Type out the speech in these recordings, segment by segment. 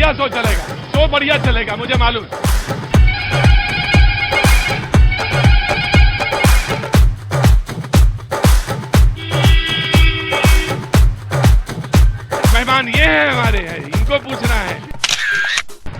बढ़िया शो चलेगा, शो बढ़िया चलेगा, मुझे मालूम। मेहमान ये है हमारे, इनको पूछना है।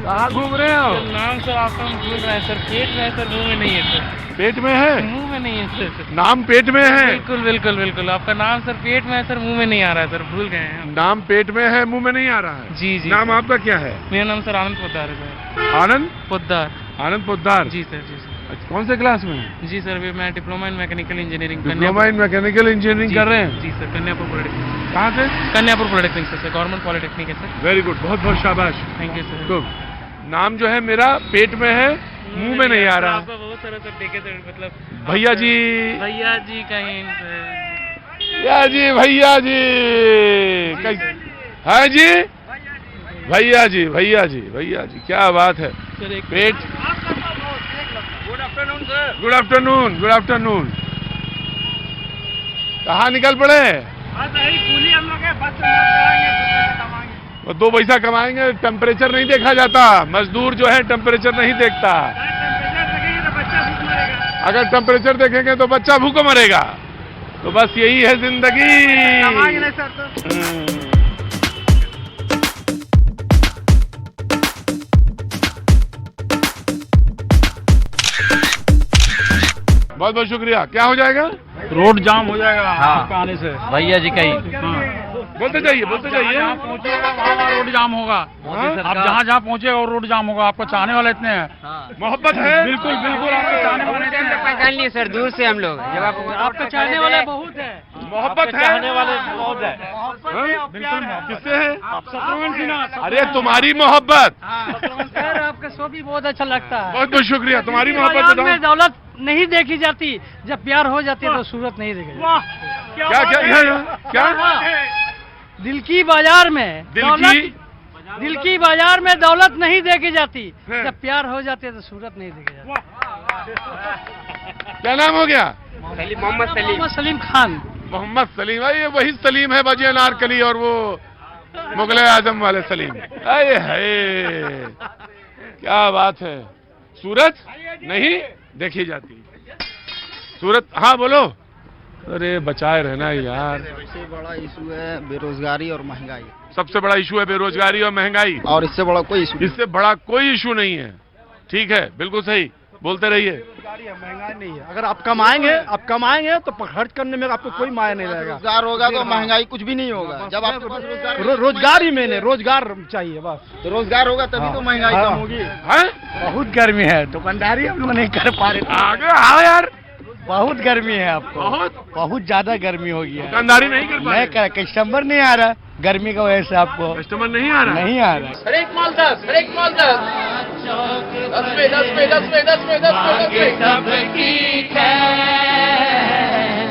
कहाँ घूम रहे हो? नाम सर आपका भूल रहे हैं सर, पेट में है सर, मुंह में नहीं है सर। पेट में है? मुंह में नहीं है सर। नाम पेट में है? बिल्कुल बिल्कुल बिल्कुल, आपका नाम सर पेट में है सर, मुंह में नहीं आ रहा है सर, भूल गए हैं। नाम पेट में है, मुंह में नहीं आ रहा है? जी जी। नाम आपका क्या है? मेरा नाम सर आनंद पोद्दार है सर। आनंद पोद्दार? आनंद पोद्दार। जी सर, जी सर। अच्छा, कौन से क्लास में? जी सर, अभी मैं diploma in mechanical engineering. Diploma in mechanical engineering कर रहे हैं? जी सर, कन्यापुर पॉलिटेक्निक। कहाँ से? Kanyapur polytechnic sir, government polytechnic है सर। वेरी गुड, बहुत बहुत शाबाश। Thank you sir. गुड। नाम जो है मेरा पेट में है, मुंह में नहीं आ रहा। आपका बहुत सारा सर देखे सर, मतलब भैया जी, भैया जी कहीं भैया जी, भैया जी है जी, भैया जी, भैया जी, भैया जी, क्या बात है। सर एक पेट। Good afternoon sir. Good afternoon, good afternoon. कहाँ निकल पड़े? कूली हम लोग है, बस कमाएंगे, वो 2 पैसा कमाएंगे। टेम्परेचर नहीं देखा जाता, मजदूर जो है टेम्परेचर नहीं देखता। अगर टेम्परेचर देखेंगे तो बच्चा भूखों मरेगा। तो बस यही है जिंदगी। बहुत बहुत शुक्रिया। क्या हो जाएगा? रोड जाम हो जाएगा हाँ। आने से। भैया जी का ही। बोलते जाइए, बोलते जाइए। जहाँ पहुँचेगा वहाँ रोड जाम होगा। आप जहाँ जहाँ पहुँचेगा और रोड जाम होगा। आपको चाहने वाले इतने हैं। मोहब्बत है। बिल्कुल बिल्कुल, आपको चाहने वाले इतने हैं। पहचान लिए सर, दूर से हम लोग। जब आपको चाहने वाले बहुत है। मोहब्बत है। चाहने वाले बहुत है। हाँ? बिल्कुल। किससे है? आप शत्रुघ्न सिन्हा। अरे तुम्हारी मोहब्बत। सर आपका शो भी बहुत अच्छा लगता है। बहुत बहुत शुक्रिया। तुम्हारी मोहब्बत बाजार में बताओ। दौलत नहीं देखी जाती, जब प्यार हो जाती है तो सूरत नहीं देखी जाती। क्या क्या क्या? दिल की बाजार में दिल की बाजार में दौलत नहीं देखी जाती, हाँ। जब प्यार हो जाती है तो सूरत नहीं देखी जाती। क्या नाम हो गया? मोहम्मद सलीम खान। मोहम्मद सलीम। ये वही सलीम है बजे अनारकली और वो मुगल आजम वाले सलीम। अरे है, क्या बात है। सूरत नहीं देखी जाती। सूरत, हाँ बोलो। अरे बचाए रहना यार। सबसे बड़ा इशू है बेरोजगारी और महंगाई। सबसे बड़ा इशू है बेरोजगारी और महंगाई, और इससे बड़ा कोई इशू इससे बड़ा कोई इशू नहीं है। ठीक है, बिल्कुल सही, बोलते रहिए। महंगाई नहीं है। अगर आप कमाएंगे तो खर्च करने में आपको कोई माया नहीं रहेगा। रोजगार होगा तो महंगाई कुछ भी नहीं होगा। जब आपके पास रोजगार ही मैंने रोजगार चाहिए बस। तो रोजगार होगा तभी तो महंगाई कम होगी। हैं? बहुत गर्मी है, दुकानदारी हम लोग नहीं कर पा रहे। आगे आओ यार। बहुत गर्मी है आपको, बहुत ज्यादा गर्मी हो गई है। दुकानदारी नहीं कर पा रहे। कस्टमर नहीं आ रहा गर्मी की वजह से। आपको कस्टमर नहीं आ रहा। नहीं आ रहा। हर एक माल 10, हर एक माल 10 पे 10 पे 10 पे 10 पे 10 पे 10 पे। सबकी खैर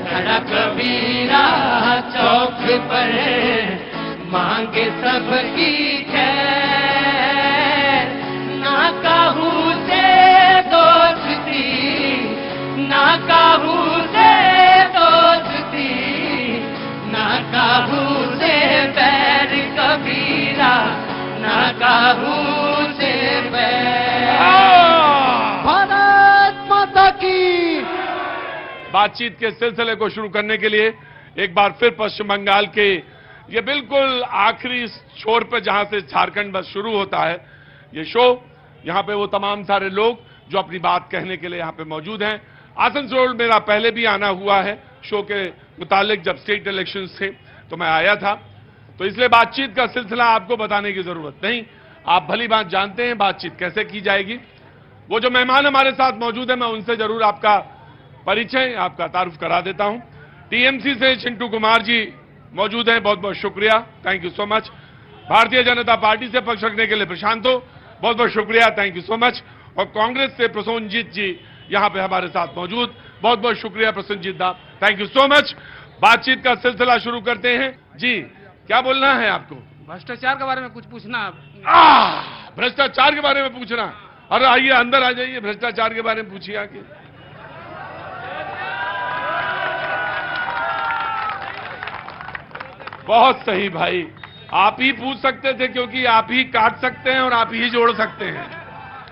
खड़ा कबीरा चौक पर मांगे सबकी खैर। ना काहू से दोस्ती, ना काहू से दोस्ती, ना काहू से बैर कबीरा, ना काहू से बैर। भारत माता की। बातचीत के सिलसिले को शुरू करने के लिए एक बार फिर पश्चिम बंगाल के ये बिल्कुल आखिरी छोर पे जहां से झारखंड बस शुरू होता है ये शो, यहां पे वो तमाम सारे लोग जो अपनी बात कहने के लिए यहां पे मौजूद हैं। आसनसोल मेरा पहले भी आना हुआ है शो के मुतालिक, जब स्टेट इलेक्शंस थे तो मैं आया था, तो इसलिए बातचीत का सिलसिला आपको बताने की जरूरत नहीं, आप भली बात जानते हैं बातचीत कैसे की जाएगी। वो जो मेहमान हमारे साथ मौजूद है मैं उनसे जरूर आपका परिचय, आपका तारुफ करा देता हूं। टीएमसी से चिंटू कुमार जी मौजूद हैं, बहुत बहुत शुक्रिया, thank you so much. Bharatiya Janata party से पक्ष रखने के लिए प्रशांतो, बहुत बहुत शुक्रिया, थैंक यू सो मच। और कांग्रेस से प्रसन्नजीत जी यहां पे हमारे साथ मौजूद, बहुत बहुत शुक्रिया प्रसन्नजीत दा, थैंक यू सो मच। बातचीत का सिलसिला शुरू करते हैं। जी क्या बोलना है आपको? भ्रष्टाचार के बारे में कुछ पूछना। भ्रष्टाचार के बारे में पूछना? अरे आइए अंदर आ जाइए, भ्रष्टाचार के बारे में पूछिए आके। बहुत सही भाई, आप ही पूछ सकते थे, क्योंकि आप ही काट सकते हैं और आप ही जोड़ सकते हैं।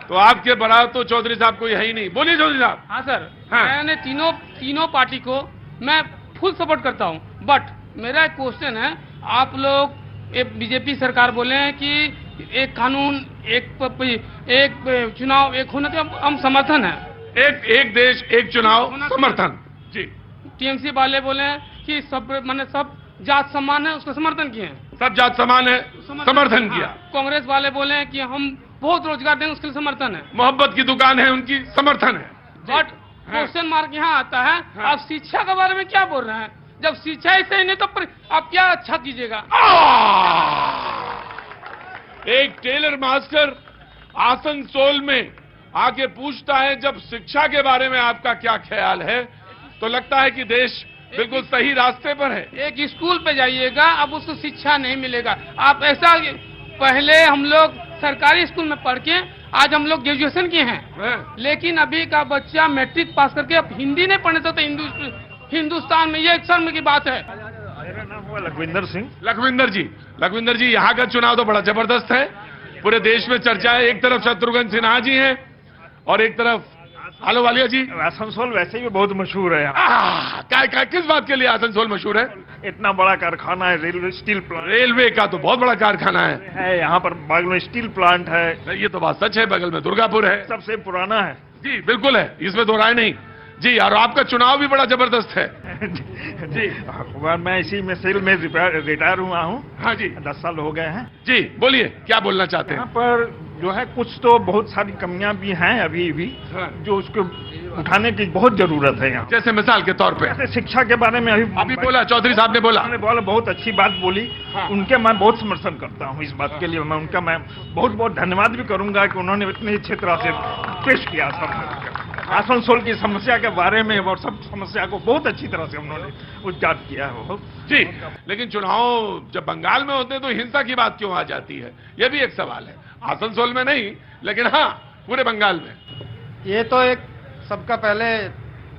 तो आपके बराबर तो चौधरी साहब कोई है ही नहीं। बोलिए चौधरी साहब। हाँ सर, हाँ। मैंने तीनों पार्टी को मैं फुल सपोर्ट करता हूँ, बट मेरा एक क्वेश्चन है। आप लोग बीजेपी सरकार बोले हैं कि एक कानून, एक चुनाव, एक होना, तो हम समर्थन है। एक देश एक चुनाव समर्थन। जी। टीएमसी वाले बोले हैं कि सब जात समान है, उसका समर्थन किए हैं। सब जात समान है, समर्थन किया। हाँ। कांग्रेस वाले बोले हैं कि हम बहुत रोजगार देंगे, उसके लिए समर्थन है। मोहब्बत की दुकान है, उनकी समर्थन है। बट क्वेश्चन मार्क यहाँ आता है, आप शिक्षा के बारे में क्या बोल रहे हैं? जब शिक्षा ही सही नहीं तो आप क्या अच्छा कीजिएगा? एक टेलर मास्टर आसनसोल में आके पूछता है, जब शिक्षा के बारे में आपका क्या ख्याल है, तो लगता है कि देश बिल्कुल सही रास्ते पर है। एक स्कूल पे जाइएगा, अब उसको शिक्षा नहीं मिलेगा। आप ऐसा, पहले हम लोग सरकारी स्कूल में पढ़ के आज हम लोग ग्रेजुएशन किए हैं, लेकिन अभी का बच्चा मैट्रिक पास करके अब हिंदी नहीं पढ़ने सकते हिंदुस्तान में। ये एक शर्म की बात है। मेरा नाम हुआ लखविंदर सिंह। लखविंदर जी, यहाँ का चुनाव तो बड़ा जबरदस्त है, पूरे देश में चर्चा है। एक तरफ शत्रुघ्न सिन्हा जी हैं और एक तरफ आलूवालिया जी। आसनसोल वैसे भी बहुत मशहूर है। किस बात के लिए आसनसोल मशहूर है? इतना बड़ा कारखाना है, रेलवे स्टील प्लांट। रेलवे का तो बहुत बड़ा कारखाना है यहाँ पर, बगल में स्टील प्लांट है। ये तो बात सच है, बगल में दुर्गापुर है, सबसे पुराना है। जी बिल्कुल है, इसमें दो राय नहीं जी। और आपका चुनाव भी बड़ा जबरदस्त है जी। मैं इसी में सेल में रिटायर हुआ हूँ। हाँ जी, 10 साल हो गए हैं जी। बोलिए, क्या बोलना चाहते यहाँ हैं? पर जो है कुछ तो बहुत सारी कमियां भी हैं अभी भी, जो उसको उठाने की बहुत जरूरत है यहाँ। जैसे मिसाल के तौर पे जैसे शिक्षा के बारे में अभी बोला, चौधरी साहब ने बोला, बहुत अच्छी बात बोली। उनके मैं बहुत समर्थन करता हूँ इस बात के लिए। मैं उनका बहुत बहुत धन्यवाद भी करूंगा कि उन्होंने इतनी अच्छी तरह से पेश किया सब आसनसोल की समस्या के बारे में, और सब समस्या को बहुत अच्छी तरह से उन्होंने उजागर किया है जी। लेकिन चुनाव जब बंगाल में होते हैं तो हिंसा की बात क्यों आ जाती है? ये भी एक सवाल है। आसनसोल में नहीं, लेकिन हाँ पूरे बंगाल में। ये तो एक सबका पहले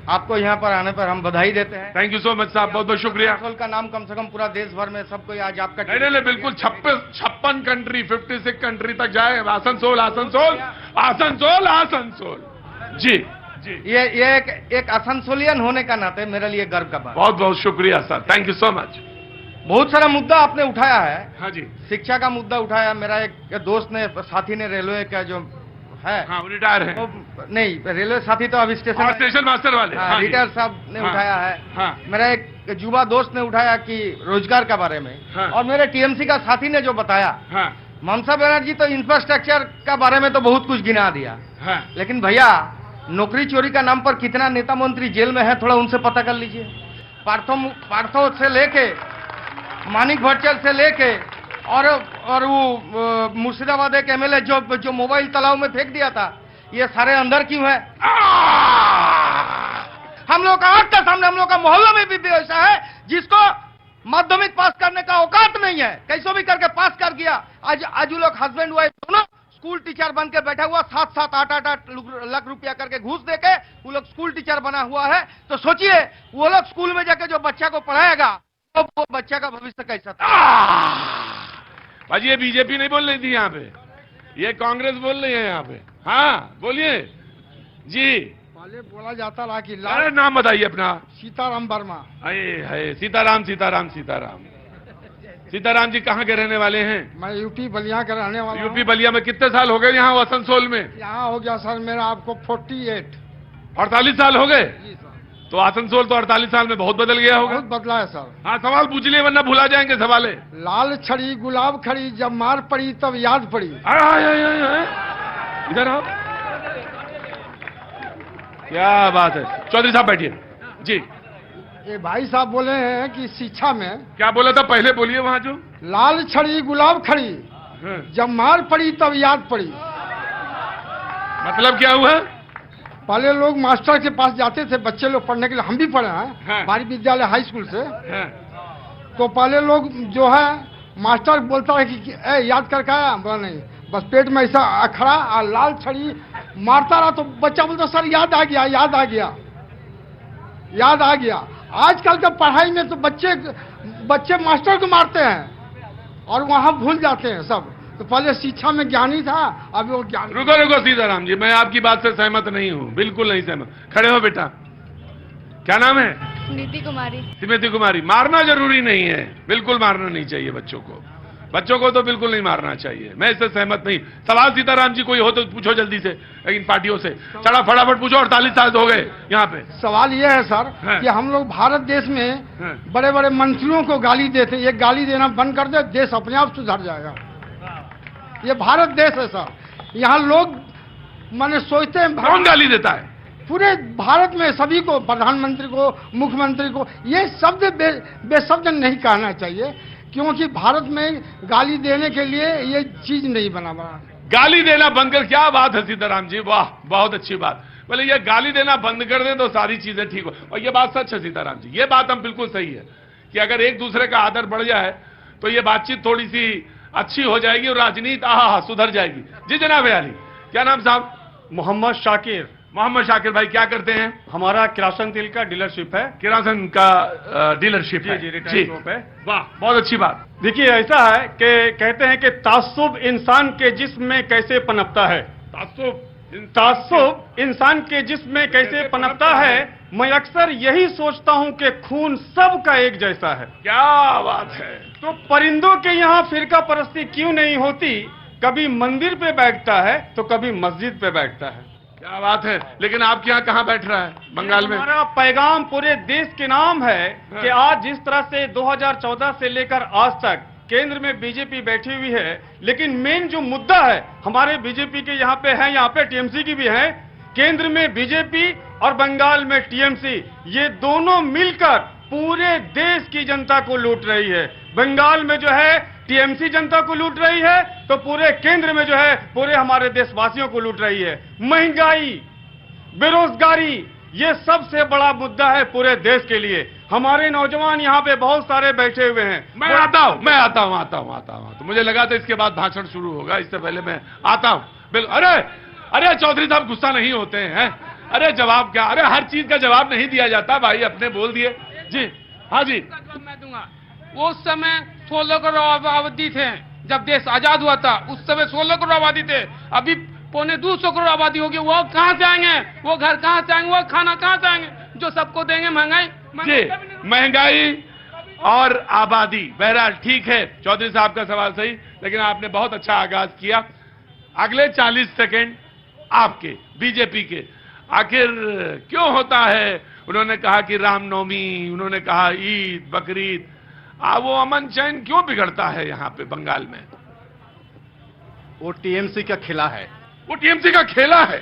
आपको यहाँ पर आने पर हम बधाई देते हैं। थैंक यू सो मच साहब, बहुत बहुत शुक्रिया। आसनसोल का नाम कम से कम पूरा देश भर में सबको आज आपका नहीं, बिल्कुल 56 कंट्री, 56 कंट्री तक जाए। आसनसोल आसनसोल आसनसोल आसनसोल। जी जी। ये एक आसनसोलियन होने का नाते मेरे लिए गर्व का बात। बहुत बहुत शुक्रिया sir, thank you so much. बहुत सारा मुद्दा आपने उठाया है। हाँ जी। शिक्षा का मुद्दा उठाया। मेरा एक दोस्त ने, साथी ने, रेलवे का जो है, हाँ, रिटायर है। नहीं, रेलवे साथी तो अभी स्टेशन मास्टर वाले, हाँ, रिटायर साहब ने उठाया है। हाँ। मेरा एक युवा दोस्त ने उठाया कि रोजगार का बारे में। हाँ। और मेरे टीएमसी का साथी ने जो बताया, हाँ। ममता बनर्जी तो इंफ्रास्ट्रक्चर का बारे में तो बहुत कुछ गिना दिया। हाँ। लेकिन भैया, नौकरी चोरी का नाम पर कितना नेता मंत्री जेल में है, थोड़ा उनसे पता कर लीजिए। पार्थो से लेके, मानिक भट्टल से लेके, और वो मुर्शिदाबाद एक एमएलए जो मोबाइल तालाब में फेंक दिया था, ये सारे अंदर क्यों है? हम लोग का आंख के सामने, हम लोग का मोहल्ला में भी ऐसा है जिसको माध्यमिक पास करने का औकात नहीं है, कैसो भी करके पास कर गया। आज वो लोग हस्बैंड वाइफ दोनों स्कूल टीचर बन के बैठा हुआ, 7-7, 8-8 लाख रुपया करके घूस देके वो लोग स्कूल टीचर बना हुआ है। तो सोचिए, वो लोग स्कूल में जाके जो बच्चा को पढ़ाएगा, तो वो बच्चा का भविष्य कैसा था? भाजी, ये बीजेपी नहीं बोल रही थी यहाँ पे, ये कांग्रेस बोल रही है यहाँ पे। हाँ बोलिए जी। पहले बोला जाता रहा कि अरे नाम बताइए अपना। सीताराम वर्मा। है सीताराम सीताराम सीताराम। सीताराम जी कहाँ के रहने वाले हैं? मैं यूपी बलिया का रहने वाला। यूपी बलिया में कितने साल हो गए यहाँ आसनसोल में? यहाँ हो गया सर मेरा आपको 48। 48 साल हो गए? तो आसनसोल तो 48 साल में बहुत बदल गया होगा। बहुत बदला है सर। हाँ, सवाल पूछ लिए वरना भुला जाएंगे सवाले। लाल छड़ी गुलाब खड़ी, जब मार पड़ी तब याद पड़ी। इधर आओ। क्या बात है, चौधरी साहब बैठिए जी। ये भाई साहब बोले हैं कि शिक्षा में, क्या बोला था पहले बोलिए वहां जो? लाल छड़ी गुलाब खड़ी, जब मार पड़ी तब याद पड़ी। मतलब क्या हुआ? पहले लोग मास्टर के पास जाते थे, बच्चे लोग पढ़ने के लिए, हम भी पढ़े हैं हमारी विद्यालय हाई स्कूल से। तो पहले लोग जो है, मास्टर बोलता है कि याद करके आया, बोला नहीं, बस पेट में ऐसा अखड़ा और लाल छड़ी मारता रहा। तो बच्चा बोलता सर याद आ गया, याद आ गया, याद आ गया। आजकल के पढ़ाई में तो बच्चे मास्टर को मारते हैं और वहाँ भूल जाते हैं सब। तो पहले शिक्षा में ज्ञानी था, अभी वो ज्ञान। रुको रुको सीताराम जी, मैं आपकी बात से सहमत नहीं हूं, बिल्कुल नहीं सहमत। खड़े हो बेटा, क्या नाम है? स्मृति कुमारी। स्मृति कुमारी। मारना जरूरी नहीं है, बिल्कुल मारना नहीं चाहिए बच्चों को, बच्चों को तो बिल्कुल नहीं मारना चाहिए, मैं इससे सहमत नहीं। सवाल सीताराम जी कोई हो तो पूछो जल्दी से, लेकिन पार्टियों से चढ़ा फटाफट पूछो। 48 साल हो गए यहाँ पे। सवाल ये है सर कि हम लोग भारत देश में बड़े बड़े मंत्रियों को गाली देते हैं, ये गाली देना बंद कर दे, देश अपने आप सुधर जाएगा। ये भारत देश है सर, यहाँ लोग माने सोचते हैं। कौन गाली देता है? पूरे भारत में सभी को, प्रधानमंत्री को, मुख्यमंत्री को, ये शब्द बेशब्द नहीं कहना चाहिए, क्योंकि भारत में गाली देने के लिए ये चीज नहीं बना। गाली देना बंद कर, क्या बात है सीताराम जी, वाह बहुत अच्छी बात। बोले ये गाली देना बंद कर दे तो सारी चीजें ठीक हो, और ये बात सच है सीताराम जी, ये बात हम बिल्कुल सही है कि अगर एक दूसरे का आदर बढ़ जाए तो ये बातचीत थोड़ी सी अच्छी हो जाएगी और राजनीति सुधर जाएगी। जी जनाब अली, क्या नाम साहब? मोहम्मद शाकिर। मोहम्मद शाकिर भाई, क्या करते हैं? हमारा किरासन तेल का डीलरशिप है। किरासन का डीलरशिप है? जी, वाह बहुत अच्छी बात। देखिए ऐसा है कि कहते हैं कि तासुब इंसान के जिस्म में कैसे पनपता है। तासुब इंसान के जिस्म में कैसे पनपता है, मैं अक्सर यही सोचता हूं कि खून सबका एक जैसा है। क्या बात है। तो परिंदों के यहाँ फिरका परस्ती क्यों नहीं होती? कभी मंदिर पे बैठता है तो कभी मस्जिद पे बैठता है। क्या बात है। लेकिन आपके यहाँ कहाँ बैठ रहा है? बंगाल में। हमारा पैगाम पूरे देश के नाम है कि आज जिस तरह से 2014 से लेकर आज तक केंद्र में बीजेपी बैठी हुई है, लेकिन मेन जो मुद्दा है हमारे बीजेपी के यहाँ पे है, यहाँ पे टीएमसी की भी है। केंद्र में बीजेपी और बंगाल में टीएमसी, ये दोनों मिलकर पूरे देश की जनता को लूट रही है। बंगाल में जो है टीएमसी जनता को लूट रही है, तो पूरे केंद्र में जो है पूरे हमारे देशवासियों को लूट रही है। महंगाई, बेरोजगारी, ये सबसे बड़ा मुद्दा है पूरे देश के लिए। हमारे नौजवान यहाँ पे बहुत सारे बैठे हुए हैं। मैं आता हूँ। तो मुझे लगा था इसके बाद भाषण शुरू होगा, इससे पहले मैं आता हूँ। बिल्कुल। अरे चौधरी साहब गुस्सा नहीं होते हैं? अरे जवाब क्या? अरे हर चीज का जवाब नहीं दिया जाता भाई, अपने बोल दिए। जी हाँ जी, मैं दूंगा। उस समय 16 करोड़ आबादी थे, जब देश आजाद हुआ था उस समय 16 करोड़ आबादी थे। अभी 250 करोड़ आबादी होगी। वो कहाँ से आएंगे? वो घर कहाँ से आएंगे? वो खाना कहाँ से आएंगे जो सबको देंगे? महंगाई और आबादी। बहरहाल ठीक है, चौधरी साहब का सवाल सही, लेकिन आपने बहुत अच्छा आगाज किया। अगले 40 सेकेंड आपके, बीजेपी के। आखिर क्यों होता है? उन्होंने कहा कि रामनवमी, उन्होंने कहा ईद, बकरीद, वो अमन चैन क्यों बिगड़ता है यहाँ पे बंगाल में? वो टीएमसी का खेला है। वो टीएमसी का खेला है?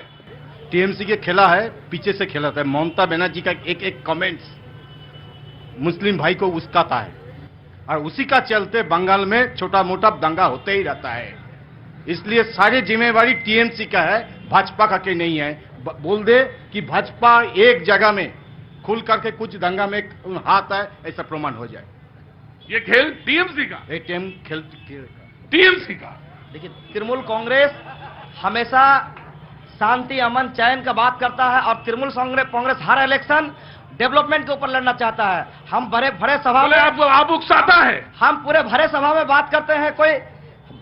टीएमसी के खेला है, पीछे से खेला था। ममता बनर्जी का एक कमेंट्स मुस्लिम भाई को उस्काता है, और उसी का चलते बंगाल में छोटा मोटा दंगा होते ही रहता है। इसलिए सारी जिम्मेवारी टीएमसी का है, भाजपा का के नहीं है। बोल दे कि भाजपा एक जगह में खुल करके कुछ दंगा में हाथ है, ऐसा प्रमाण हो जाए। ये खेल टीएमसी का? खेल टीएमसी का। देखिए, तृणमूल कांग्रेस हमेशा शांति, अमन, चैन का बात करता है, और तृणमूल कांग्रेस हर इलेक्शन डेवलपमेंट के ऊपर लड़ना चाहता है। हम भरे सभा में आप उकसाता है। हम पूरे भरे सभा में बात करते हैं, कोई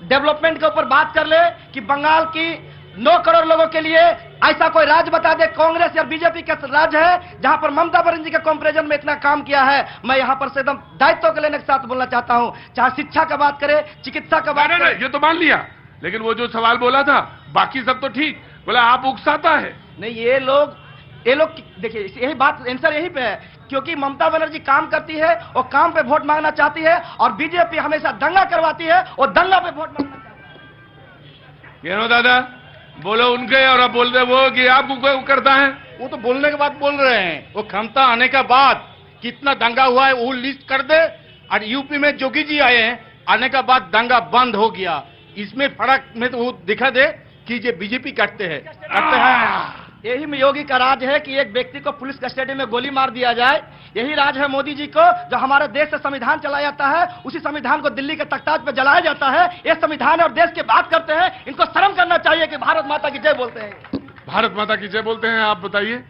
डेवलपमेंट के ऊपर बात कर ले कि बंगाल की 9 करोड़ लोगों के लिए ऐसा कोई राज्य बता दे, कांग्रेस या बीजेपी का राज्य है जहां पर ममता बनर्जी के कंपैरिजन में इतना काम किया है। मैं यहां पर से एकदम दायित्व के लेने के साथ बोलना चाहता हूं, चाहे शिक्षा का बात करें, चिकित्सा का बात करें। ये तो मान लिया, लेकिन वो जो सवाल बोला था बाकी सब तो ठीक। बोला आप उकसाता है। नहीं, ये लोग देखिए, यही बात आंसर यही पे है, क्योंकि ममता बनर्जी काम करती है और काम पे वोट मांगना चाहती है, और बीजेपी हमेशा दंगा करवाती है और दंगा पे वोट मांगना चाहती है। दादा बोलो उनके, और अब बोल रहे वो कि आपको करता है। वो तो बोलने के बाद बोल रहे हैं, वो क्षमता आने के बाद कितना दंगा हुआ है वो लिस्ट कर दे। और यूपी में जोगी जी आए हैं, आने के बाद दंगा बंद हो गया। इसमें फर्क में तो वो दिखा दे कि ये बीजेपी करते हैं। यही में योगी का राज है कि एक व्यक्ति को पुलिस कस्टडी में गोली मार दिया जाए। यही राज है मोदी जी को, जो हमारे देश से संविधान चलाया जाता है, उसी संविधान को दिल्ली के तख्ताज पे जलाया जाता है। ये संविधान और देश की बात करते हैं, इनको शर्म करना चाहिए कि भारत माता की जय बोलते हैं। भारत माता की जय बोलते हैं, आप बताइए।